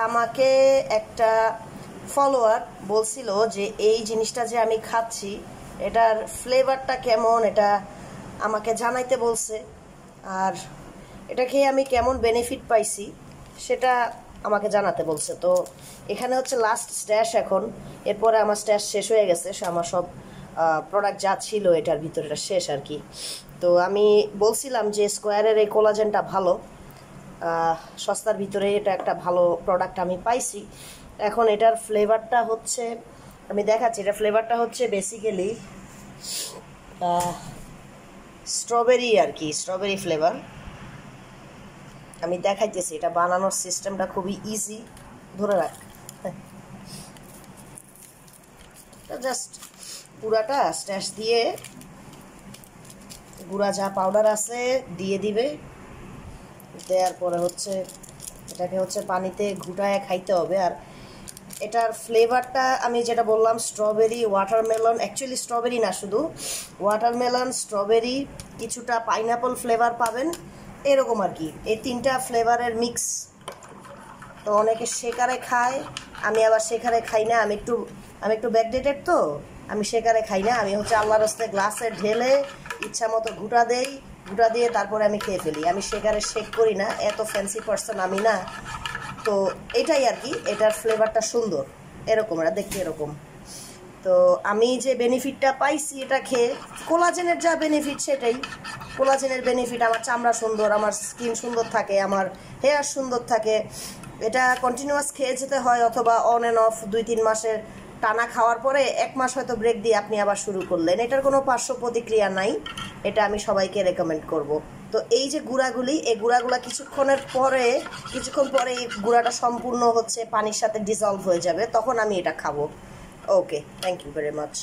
আমাকে একটা ফলোয়ার বলছিল যে এই জিনিসটা যে আমি খাচ্ছি এটার ফ্লেভারটা কেমন এটা আমাকে জানাইতে বলছে, আর এটা খেয়ে আমি কেমন বেনিফিট পাইছি সেটা আমাকে জানাতে বলছে। তো এখানে হচ্ছে লাস্ট স্ট্যাশ, এখন এরপরে আমার স্ট্যাশ শেষ হয়ে গেছে, আমার সব প্রোডাক্ট যা ছিল এটার ভিতরে এটা শেষ আর কি। তো আমি বলছিলাম যে স্কোয়ারের এই কোলাজেনটা ভালো, সস্তার ভিতরে এটা একটা ভালো প্রোডাক্ট আমি পাইছি। এখন এটার ফ্লেভারটা হচ্ছে, আমি দেখাচ্ছি, এটা ফ্লেভারটা হচ্ছে বেসিক্যালি স্ট্রবেরি আর কি, স্ট্রবেরি ফ্লেভার। আমি দেখাইতেছি, এটা বানানোর সিস্টেমটা খুবই ইজি, ধরে রাখ। জাস্ট পুরাটা স্ট্যাশ দিয়ে গুঁড়া যা পাউডার আছে দিয়ে দিবে, দেওয়ার পরে হচ্ছে এটাকে হচ্ছে পানিতে ঘুটায় খাইতে হবে। আর এটার ফ্লেভারটা আমি যেটা বললাম স্ট্রবেরি, ওয়াটারমেলন, অ্যাকচুয়ালি স্ট্রবেরি না, শুধু ওয়াটারমেলন, স্ট্রবেরি, কিছুটা পাইনাপল ফ্লেভার পাবেন, এরকম আর কি, এই তিনটা ফ্লেভারের মিক্স। তো অনেকে শেকারে খায়, আমি আবার শেকারে খাই না, আমি একটু ব্যাকডেটেড, তো আমি শেকারে খাই না। আমি হচ্ছে আল্লাহর রাস্তে গ্লাসে ঢেলে ইচ্ছা মতো ঘুটা দেই, ঘুটা দিয়ে তারপরে আমি খেয়ে ফেলি। আমি শেকারে শেক করি না, এত ফ্যান্সি পার্সন আমি না। তো এটাই আর কি, এটার ফ্লেভারটা সুন্দর, এরকম, এটা দেখতে এরকম। তো আমি যে বেনিফিটটা পাইছি এটা খেয়ে, কোলাজেনের যা বেনিফিট সেটাই। কোলাজেনের বেনিফিট, আমার চামড়া সুন্দর, আমার স্কিন সুন্দর থাকে, আমার হেয়ার সুন্দর থাকে। এটা কন্টিনিউয়াস খেয়ে যেতে হয়, অথবা অন অ্যান্ড অফ 2-3 মাসের টানা খাওয়ার পরে 1 মাস হয়তো ব্রেক দিয়ে আপনি আবার শুরু করলেন। এটার কোনো পার্শ্ব প্রতিক্রিয়া নাই, এটা আমি সবাইকে রেকমেন্ড করব। তো এই যে গুঁড়াগুলি, এই গুঁড়াগুলা কিছুক্ষণ পরে এই গুঁড়াটা সম্পূর্ণ হচ্ছে পানির সাথে ডিজলভ হয়ে যাবে, তখন আমি এটা খাবো। ওকে, থ্যাংক ইউ ভেরি মাচ।